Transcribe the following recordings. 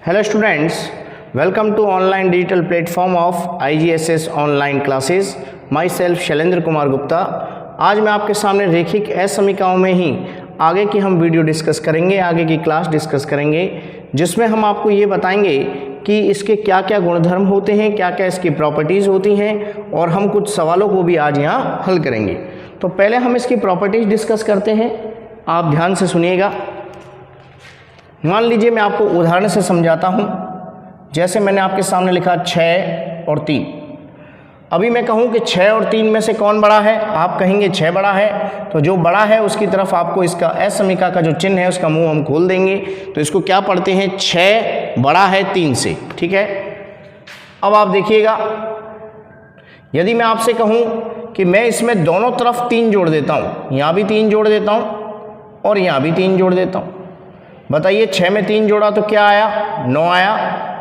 Hello students, welcome to online digital platform of IGSS online classes. Myself Shailendra Kumar Gupta. आज मैं आपके सामने रेखिक असमीकाओं में ही आगे की हम वीडियो डिस्कस करेंगे, आगे की क्लास डिस्कस करेंगे, जिसमें हम आपको ये बताएंगे कि इसके क्या क्या गुणधर्म होते हैं, क्या क्या इसकी प्रॉपर्टीज़ होती हैं, और हम कुछ सवालों को भी आज यहाँ हल करेंगे. तो पहले हम इसकी प्रॉपर्टीज़ डिस्कस करते हैं. आप ध्यान से सुनिएगा. मान लीजिए मैं आपको उदाहरण से समझाता हूँ. जैसे मैंने आपके सामने लिखा 6 और 3. अभी मैं कहूँ कि 6 और 3 में से कौन बड़ा है, आप कहेंगे 6 बड़ा है. तो जो बड़ा है उसकी तरफ आपको इसका असमीका का जो चिन्ह है उसका मुंह हम खोल देंगे. तो इसको क्या पढ़ते हैं, 6 बड़ा है 3 से. ठीक है. अब आप देखिएगा, यदि मैं आपसे कहूँ कि मैं इसमें दोनों तरफ 3 जोड़ देता हूँ, यहाँ भी 3 जोड़ देता हूँ और यहाँ भी 3 जोड़ देता हूँ, बताइए 6 में 3 जोड़ा तो क्या आया, 9 आया.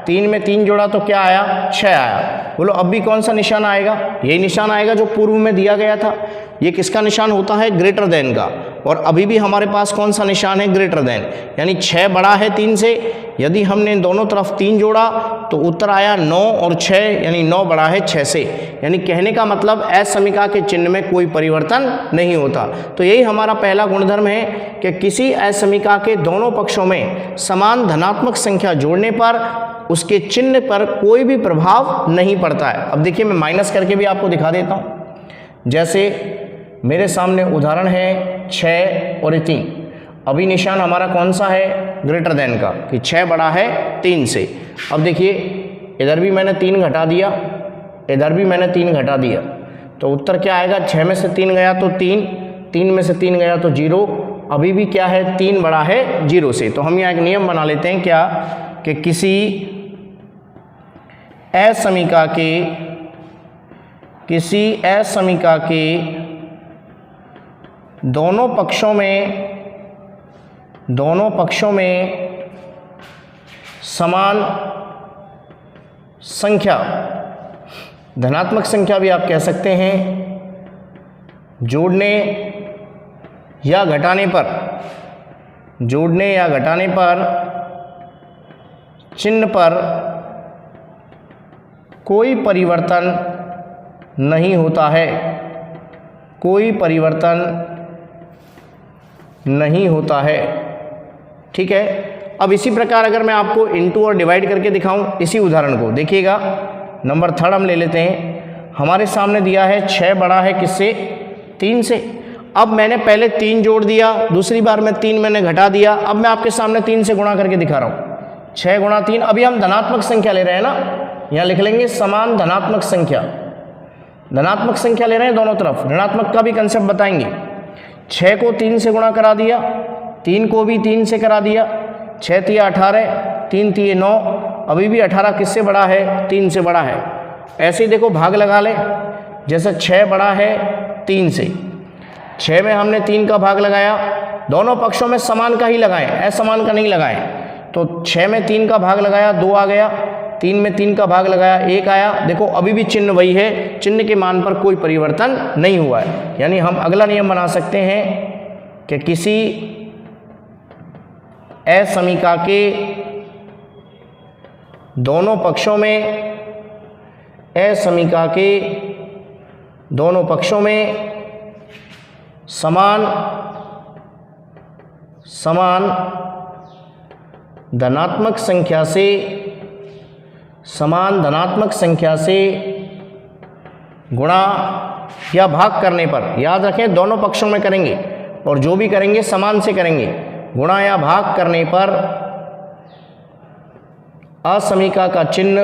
3 में 3 जोड़ा तो क्या आया, 6 आया. बोलो अब भी कौन सा निशान आएगा, यही निशान आएगा जो पूर्व में दिया गया था. ये किसका निशान होता है, ग्रेटर देन का. और अभी भी हमारे पास कौन सा निशान है, ग्रेटर देन. यानी 6 बड़ा है 3 से. यदि हमने दोनों तरफ 3 जोड़ा तो उत्तर आया 9 और 6, यानी 9 बड़ा है 6 से. यानी कहने का मतलब असमीका के चिन्ह में कोई परिवर्तन नहीं होता. तो यही हमारा पहला गुणधर्म है कि किसी असमीका के दोनों पक्षों में समान धनात्मक संख्या जोड़ने पर उसके चिन्ह पर कोई भी प्रभाव नहीं पड़ता है. अब देखिए मैं माइनस करके भी आपको दिखा देता हूँ. जैसे मेरे सामने उदाहरण है 6 और 3. अभी निशान हमारा कौन सा है, ग्रेटर देन का, कि 6 बड़ा है 3 से. अब देखिए इधर भी मैंने 3 घटा दिया, इधर भी मैंने 3 घटा दिया, तो उत्तर क्या आएगा, 6 में से 3 गया तो 3, 3 में से 3 गया तो 0. अभी भी क्या है, 3 बड़ा है 0 से. तो हम यहाँ एक नियम बना लेते हैं क्या, कि किसी असमीका के दोनों पक्षों में समान संख्या, धनात्मक संख्या भी आप कह सकते हैं, जोड़ने या घटाने पर चिन्ह पर कोई परिवर्तन नहीं होता है, कोई परिवर्तन नहीं होता है. ठीक है. अब इसी प्रकार अगर मैं आपको इनटू और डिवाइड करके दिखाऊं इसी उदाहरण को, देखिएगा नंबर 3 हम ले लेते हैं. हमारे सामने दिया है 6 बड़ा है किससे, 3 से. अब मैंने पहले 3 जोड़ दिया, दूसरी बार में 3 मैंने घटा दिया. अब मैं आपके सामने 3 से गुणा करके दिखा रहा हूँ. 6 गुणा 3, अभी हम धनात्मक संख्या ले रहे हैं ना, यहाँ लिख लेंगे समान धनात्मक संख्या. धनात्मक संख्या ले रहे हैं दोनों तरफ, ऋणात्मक का भी कंसेप्ट बताएंगे. 6 को 3 से गुणा करा दिया, 3 को भी 3 से करा दिया, 6 तिया 18, 3 तिये 9. अभी भी 18 किससे बड़ा है, 3 से बड़ा है. ऐसे ही देखो भाग लगा ले. जैसे 6 बड़ा है 3 से, 6 में हमने 3 का भाग लगाया, दोनों पक्षों में समान का ही लगाएं, असमान का नहीं लगाएं. तो 6 में 3 का भाग लगाया 2 आ गया, 3 में 3 का भाग लगाया 1 आया. देखो अभी भी चिन्ह वही है, चिन्ह के मान पर कोई परिवर्तन नहीं हुआ है. यानी हम अगला नियम बना सकते हैं कि किसी असमीका के दोनों पक्षों में समान धनात्मक संख्या से गुणा या भाग करने पर, याद रखें दोनों पक्षों में करेंगे और जो भी करेंगे समान से करेंगे, गुणा या भाग करने पर असमीका का चिन्ह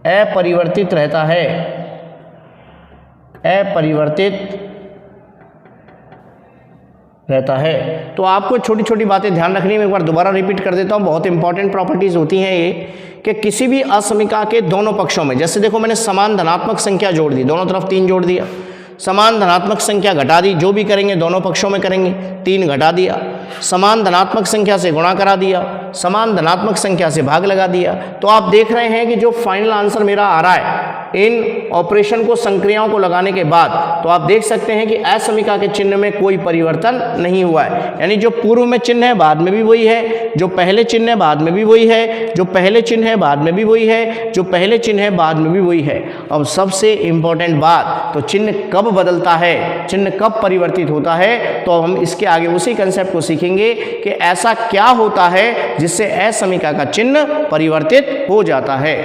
अपरिवर्तित रहता है, तो आपको छोटी छोटी बातें ध्यान रखनी है. मैं एक बार दोबारा रिपीट कर देता हूँ, बहुत इंपॉर्टेंट प्रॉपर्टीज होती हैं ये, कि किसी भी असमीका के दोनों पक्षों में, जैसे देखो मैंने समान धनात्मक संख्या जोड़ दी, दोनों तरफ 3 जोड़ दिया, समान धनात्मक संख्या घटा दी, जो भी करेंगे दोनों पक्षों में करेंगे, 3 घटा दिया, समान धनात्मक संख्या से गुणा करा दिया, समान धनात्मक संख्या से भाग लगा दिया। तो आप देख रहे हैं कि जो फाइनल आंसर मेरा आ रहा है इन ऑपरेशन को, संक्रियाओं को लगाने के बाद, तो आप देख सकते हैं कि असमिका के चिन्ह में कोई परिवर्तन नहीं हुआ है। यानी जो पूर्व में चिन्ह है बाद में भी वही है, जो पहले चिन्ह है बाद में भी वही है, जो पहले चिन्ह है बाद में भी वही है, जो पहले चिन्ह है बाद में भी वही है। अब सबसे इंपॉर्टेंट बात, तो चिन्ह कब बदलता है, चिन्ह कब परिवर्तित होता है, तो हम इसके आगे उसी कंसेप्ट को सीखेंगे कि ऐसा क्या होता है जिससे असमिका का चिन्ह परिवर्तित हो जाता है।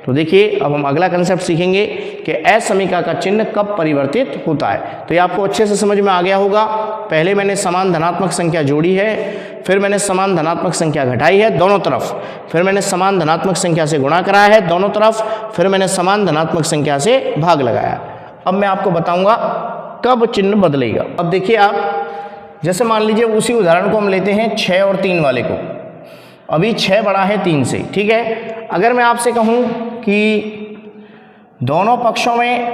तो देखिए अब हम अगला कंसेप्ट सीखेंगे कि असमिका का चिन्ह कब परिवर्तित होता है। तो ये आपको अच्छे से समझ में आ गया होगा। पहले मैंने समान धनात्मक संख्या जोड़ी है, फिर मैंने समान धनात्मक संख्या घटाई है दोनों तरफ, फिर मैंने समान धनात्मक संख्या से गुणा कराया है दोनों तरफ, फिर मैंने समान धनात्मक संख्या से भाग लगाया। अब मैं आपको बताऊंगा कब चिन्ह बदलेगा। अब देखिए आप, जैसे मान लीजिए उसी उदाहरण को हम लेते हैं 6 और 3 वाले को। अभी 6 बड़ा है 3 से, ठीक है। अगर मैं आपसे कहूं कि दोनों पक्षों में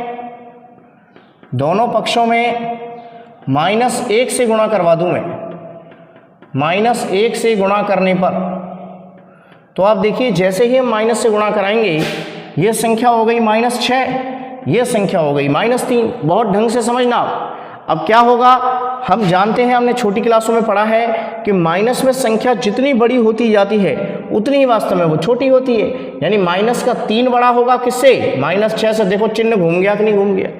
-1 से गुणा करवा दूं मैं, -1 से गुणा करने पर, तो आप देखिए जैसे ही हम माइनस से गुणा कराएंगे ये संख्या हो गई -6, ये संख्या हो गई -3। बहुत ढंग से समझना आप। अब क्या होगा, हम जानते हैं, हमने छोटी क्लासों में पढ़ा है कि माइनस में संख्या जितनी बड़ी होती जाती है उतनी ही वास्तव में वो छोटी होती है। यानी माइनस का 3 बड़ा होगा किससे, -6 से। देखो चिन्ह घूम गया कि नहीं घूम गया।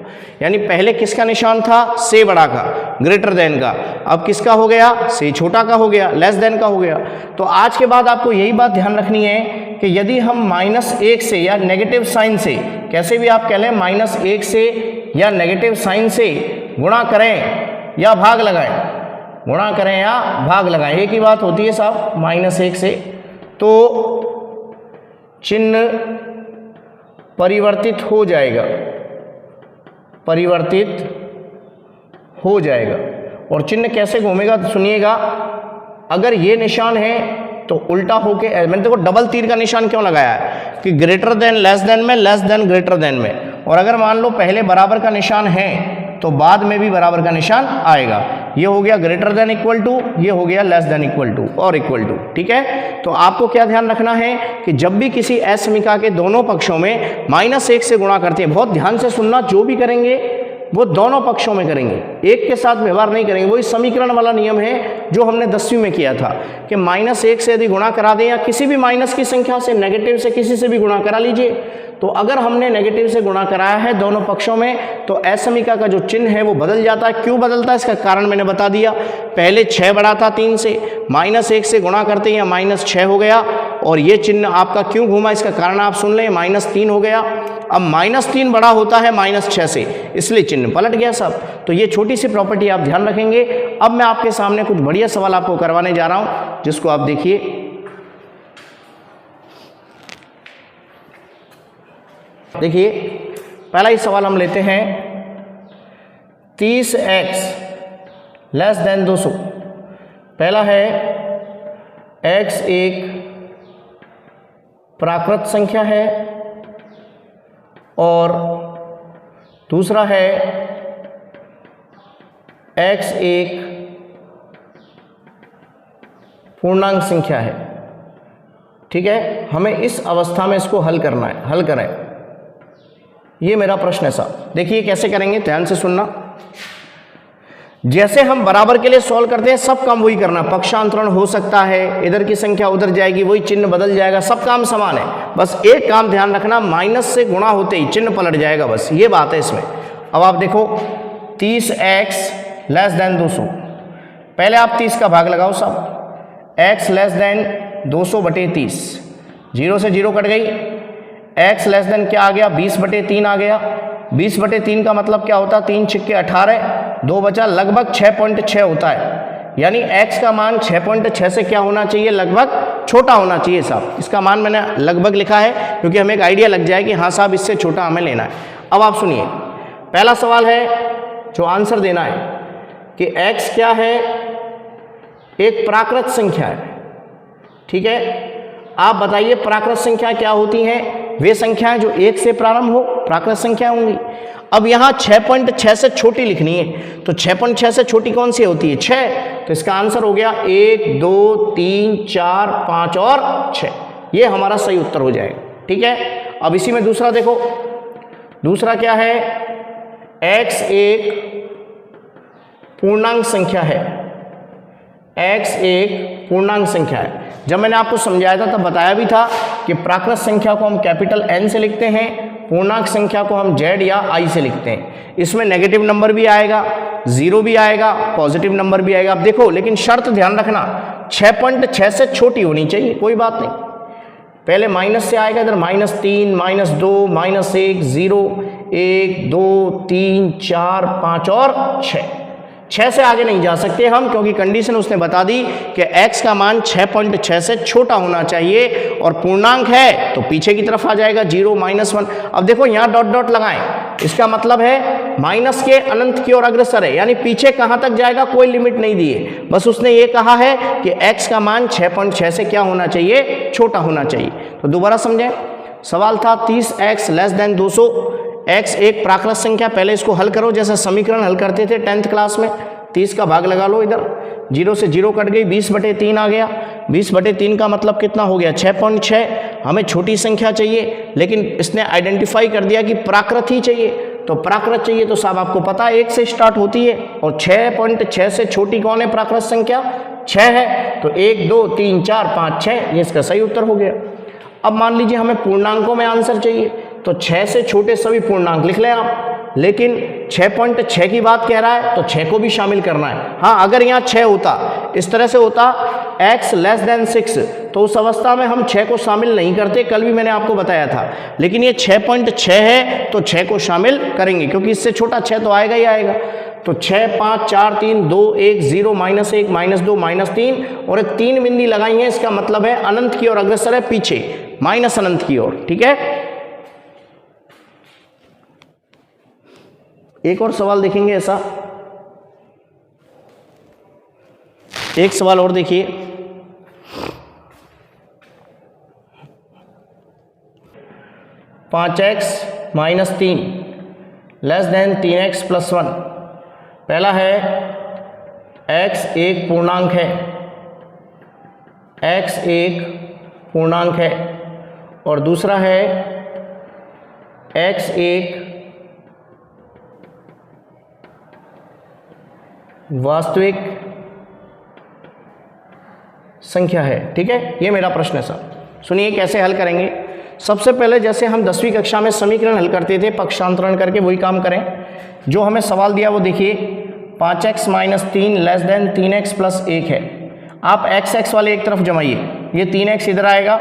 यानी पहले किसका निशान था, से बड़ा का, ग्रेटर देन का। अब किसका हो गया, से छोटा का हो गया, लेस देन का हो गया। तो आज के बाद आपको यही बात ध्यान रखनी है कि यदि हम -1 से या नेगेटिव साइन से, कैसे भी आप कह लें, -1 से या नेगेटिव साइन से गुणा करें या भाग लगाएं, गुणा करें या भाग लगाएं, एक ही बात होती है साहब, -1 से, तो चिन्ह परिवर्तित हो जाएगा, परिवर्तित हो जाएगा। और चिन्ह कैसे घूमेगा तो सुनिएगा, अगर ये निशान है तो उल्टा होके, मैंने देखो डबल तीर का निशान क्यों लगाया है कि ग्रेटर देन लेस देन में, लेस देन ग्रेटर देन में। और अगर मान लो पहले बराबर का निशान है तो बाद में भी बराबर का निशान आएगा। ये हो गया ग्रेटर देन इक्वल टू, ये हो गया लेस देन इक्वल टू और इक्वल टू, ठीक है। तो आपको क्या ध्यान रखना है कि जब भी किसी असमिका के दोनों पक्षों में -1 से गुणा करते हैं, बहुत ध्यान से सुनना, जो भी करेंगे वो दोनों पक्षों में करेंगे, एक के साथ व्यवहार नहीं करेंगे। वही समीकरण वाला नियम है जो हमने 10वीं में किया था कि -1 से यदि गुणा करा दें या किसी भी माइनस की संख्या से, नेगेटिव से किसी से भी गुणा करा लीजिए, तो अगर हमने नेगेटिव से गुणा कराया है दोनों पक्षों में तो असमिका का जो चिन्ह है वो बदल जाता है। क्यों बदलता है इसका कारण मैंने बता दिया। पहले 6 बड़ा था 3 से, -1 से गुणा करते हैं -6 हो गया। और ये चिन्ह आपका क्यों घूमा इसका कारण आप सुन लें, -3 हो गया। अब -3 बड़ा होता है -6 से, इसलिए चिन्ह पलट गया साहब। तो ये छोटी सी प्रॉपर्टी आप ध्यान रखेंगे। अब मैं आपके सामने कुछ बढ़िया सवाल आपको करवाने जा रहा हूँ, जिसको आप देखिए। देखिए पहला ही सवाल हम लेते हैं, 30x लेस देन 200। पहला है x एक प्राकृत संख्या है और दूसरा है x एक पूर्णांक संख्या है, ठीक है। हमें इस अवस्था में इसको हल करना है, हल करें। ये मेरा प्रश्न है साहब। देखिए कैसे करेंगे, ध्यान से सुनना। जैसे हम बराबर के लिए सॉल्व करते हैं सब काम वही करना, पक्षांतरण हो सकता है, इधर की संख्या उधर जाएगी, वही चिन्ह बदल जाएगा, सब काम समान है। बस एक काम ध्यान रखना, माइनस से गुणा होते ही चिन्ह पलट जाएगा, बस ये बात है इसमें। अब आप देखो 30x लेस देन 200, पहले आप 30 का भाग लगाओ साहब, x लेस देन 200/30, 0 से 0 कट गई। x लेस देन क्या आ गया, 20/3 आ गया। 20/3 का मतलब क्या होता है, 3 छिक्के 18, 2 बचा, लगभग 6.6 होता है। यानी x का मान 6.6 से क्या होना चाहिए, लगभग छोटा होना चाहिए साहब। इसका मान मैंने लगभग लिखा है क्योंकि हमें एक आइडिया लग जाए कि हाँ साहब इससे छोटा हमें लेना है। अब आप सुनिए, पहला सवाल है जो आंसर देना है कि x क्या है, एक प्राकृत संख्या है, ठीक है। आप बताइए प्राकृत संख्या क्या होती हैं, वे संख्याएं जो 1 से प्रारंभ हो प्राकृत संख्या होंगी। अब यहाँ 6.6 से छोटी लिखनी है, तो 6.6 से छोटी कौन सी होती है? 6। तो इसका आंसर हो गया 1 2 3 4 5 और 6। ये हमारा सही उत्तर हो जाएगा। ठीक है, अब इसी में दूसरा देखो, दूसरा क्या है? x एक पूर्णांक संख्या है, x एक पूर्णांक संख्या है। जब मैंने आपको समझाया था तब बताया भी था कि प्राकृत संख्या को हम कैपिटल N से लिखते हैं, पूर्णांक संख्या को हम Z या I से लिखते हैं। इसमें नेगेटिव नंबर भी आएगा, जीरो भी आएगा, पॉजिटिव नंबर भी आएगा। अब देखो, लेकिन शर्त ध्यान रखना, 6.6 से छोटी होनी चाहिए, कोई बात नहीं। पहले माइनस से आएगा, इधर -3 -2 -1 0 1 2 3 4 5 और 6 से आगे नहीं जा सकते हम, क्योंकि कंडीशन उसने बता दी कि x का मान 6.6 से छोटा होना चाहिए और पूर्णांक है तो पीछे की तरफ आ जाएगा 0 -1। अब देखो यहाँ डॉट डॉट लगाएं, इसका मतलब है माइनस के अनंत की ओर अग्रसर है, यानी पीछे कहाँ तक जाएगा कोई लिमिट नहीं दी है, बस उसने ये कहा है कि x का मान 6.6 से क्या होना चाहिए? छोटा होना चाहिए। तो दोबारा समझें, सवाल था 30x < 200। x एक प्राकृत संख्या, पहले इसको हल करो जैसे समीकरण हल करते थे 10th क्लास में। 30 का भाग लगा लो, इधर 0 से 0 कट गई, 20/3 आ गया। 20/3 का मतलब कितना हो गया? 6.6। हमें छोटी संख्या चाहिए, लेकिन इसने आइडेंटिफाई कर दिया कि प्राकृत ही चाहिए, तो प्राकृत चाहिए तो साहब आपको पता है 1 से स्टार्ट होती है, और 6.6 से छोटी कौन है प्राकृत संख्या? 6 है। तो 1 2 3 4 5 6, ये इसका सही उत्तर हो गया। अब मान लीजिए हमें पूर्णांकों में आंसर चाहिए, तो 6 से छोटे सभी पूर्णांक लिख लें आप, लेकिन 6.6 की बात कह रहा है तो 6 को भी शामिल करना है। हाँ, अगर यहाँ 6 होता, इस तरह से होता x < 6, तो उस अवस्था में हम 6 को शामिल नहीं करते, कल भी मैंने आपको बताया था। लेकिन ये 6.6 है तो 6 को शामिल करेंगे, क्योंकि इससे छोटा 6 तो आएगा ही आएगा। तो 6 5 4 3 2 1 0 -1 -2 -3 और एक 3 बिंदी लगाई है, इसका मतलब है अनंत की ओर अग्रसर है, पीछे माइनस अनंत की ओर। ठीक है, एक और सवाल देखेंगे ऐसा, एक सवाल और देखिए। (5x - 3 < 3x + 1)। पहला है x एक पूर्णांक है, x एक पूर्णांक है, और दूसरा है x एक वास्तविक संख्या है। ठीक है, ये मेरा प्रश्न है सर। सुनिए कैसे हल करेंगे। सबसे पहले जैसे हम 10वीं कक्षा में समीकरण हल करते थे पक्षांतरण करके, वही काम करें। जो हमें सवाल दिया वो देखिए, 5x - 3 < 3x + 1 है। आप x वाले एक तरफ जमाइए, ये 3x इधर आएगा,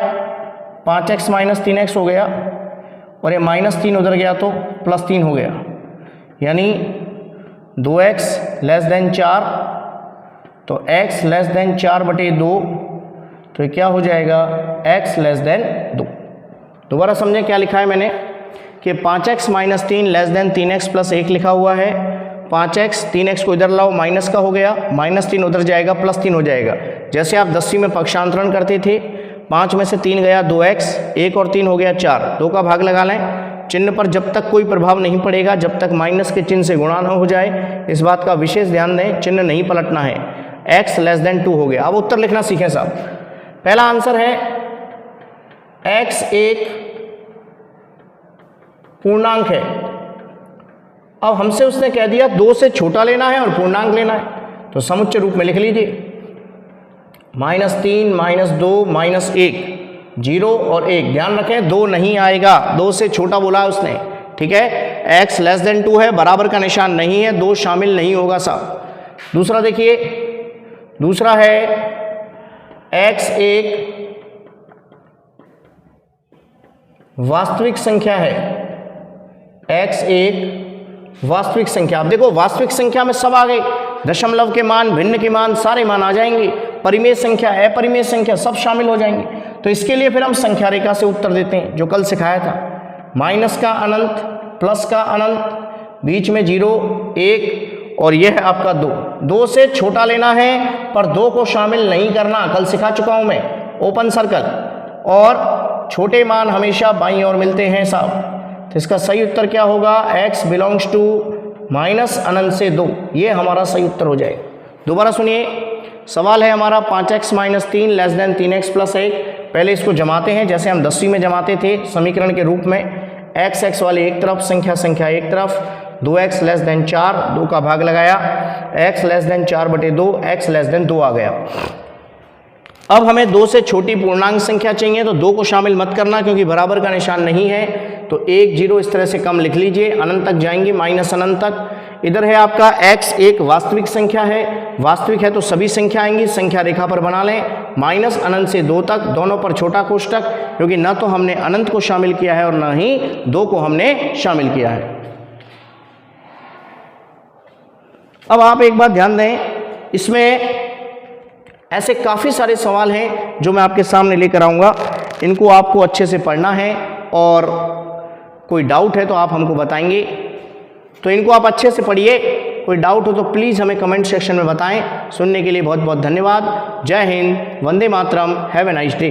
5x - 3x हो गया, और ये -3 उधर गया तो +3 हो गया, यानी 2x < 4, तो x < 4/2, तो क्या हो जाएगा? x < 2। दोबारा समझें क्या लिखा है मैंने, कि 5x - 3 < 3x + 1 लिखा हुआ है। 5x 3x को इधर लाओ, माइनस का हो गया, -3 उधर जाएगा, +3 हो जाएगा। जैसे आप 10वीं में पक्षांतरण करते थे, 5 में से 3 गया 2x, 1 और 3 हो गया 4, 2 का भाग लगा लें। चिन्ह पर जब तक कोई प्रभाव नहीं पड़ेगा, जब तक माइनस के चिन्ह से गुणा न हो जाए, इस बात का विशेष ध्यान दें, चिन्ह नहीं पलटना है। x < 2 हो गया। अब उत्तर लिखना सीखें साहब। पहला आंसर है x एक पूर्णांक है। अब हमसे उसने कह दिया 2 से छोटा लेना है और पूर्णांक लेना है, तो समुच्चय रूप में लिख लीजिए, -3 -2 -1, 0 और 1। ध्यान रखें 2 नहीं आएगा, 2 से छोटा बोला उसने। ठीक है, x < 2 है, बराबर का निशान नहीं है, 2 शामिल नहीं होगा साहब। दूसरा देखिए, दूसरा है x एक वास्तविक संख्या है, x एक वास्तविक संख्या। अब देखो वास्तविक संख्या में सब आ गए, दशमलव के मान, भिन्न के मान, सारे मान आ जाएंगे, परिमेय संख्या, अपरिमेय संख्या सब शामिल हो जाएंगे। तो इसके लिए फिर हम संख्या रेखा से उत्तर देते हैं, जो कल सिखाया था। माइनस का अनंत, प्लस का अनंत, बीच में 0 1, और यह है आपका 2। 2 से छोटा लेना है, पर 2 को शामिल नहीं करना, कल सिखा चुका हूं मैं, ओपन सर्कल। और छोटे मान हमेशा बाईं ओर मिलते हैं साहब। तो इसका सही उत्तर क्या होगा, x बिलोंग्स टू माइनस अनंत से 2, ये हमारा सही उत्तर हो जाएगा। दोबारा सुनिए, सवाल है हमारा 5x minus 3 less than 3x plus 1। पहले इसको जमाते हैं जैसे हम 10वीं में जमाते थे समीकरण के रूप में, x वाली एक तरफ, संख्या एक तरफ, 2x लेस देन 4, 2 का भाग लगाया, x less than 4/2, x less than 2 आ गया। अब हमें 2 से छोटी पूर्णांक संख्या चाहिए, तो 2 को शामिल मत करना क्योंकि बराबर का निशान नहीं है, तो 1 0 इस तरह से कम लिख लीजिए, अनंत तक जाएंगे, माइनस अनंत तक। इधर है आपका x एक वास्तविक संख्या है, वास्तविक है तो सभी संख्या आएंगी, संख्या रेखा पर बना लें, माइनस अनंत से 2 तक, दोनों पर छोटा कोष्टक, क्योंकि न तो हमने अनंत को शामिल किया है और न ही 2 को हमने शामिल किया है। अब आप एक बात ध्यान दें, इसमें ऐसे काफ़ी सारे सवाल हैं जो मैं आपके सामने लेकर आऊँगा, इनको आपको अच्छे से पढ़ना है और कोई डाउट है तो आप हमको बताएंगे, तो इनको आप अच्छे से पढ़िए। कोई डाउट हो तो प्लीज़ हमें कमेंट सेक्शन में बताएं। सुनने के लिए बहुत बहुत धन्यवाद। जय Hind, Vande Mataram, have a nice day.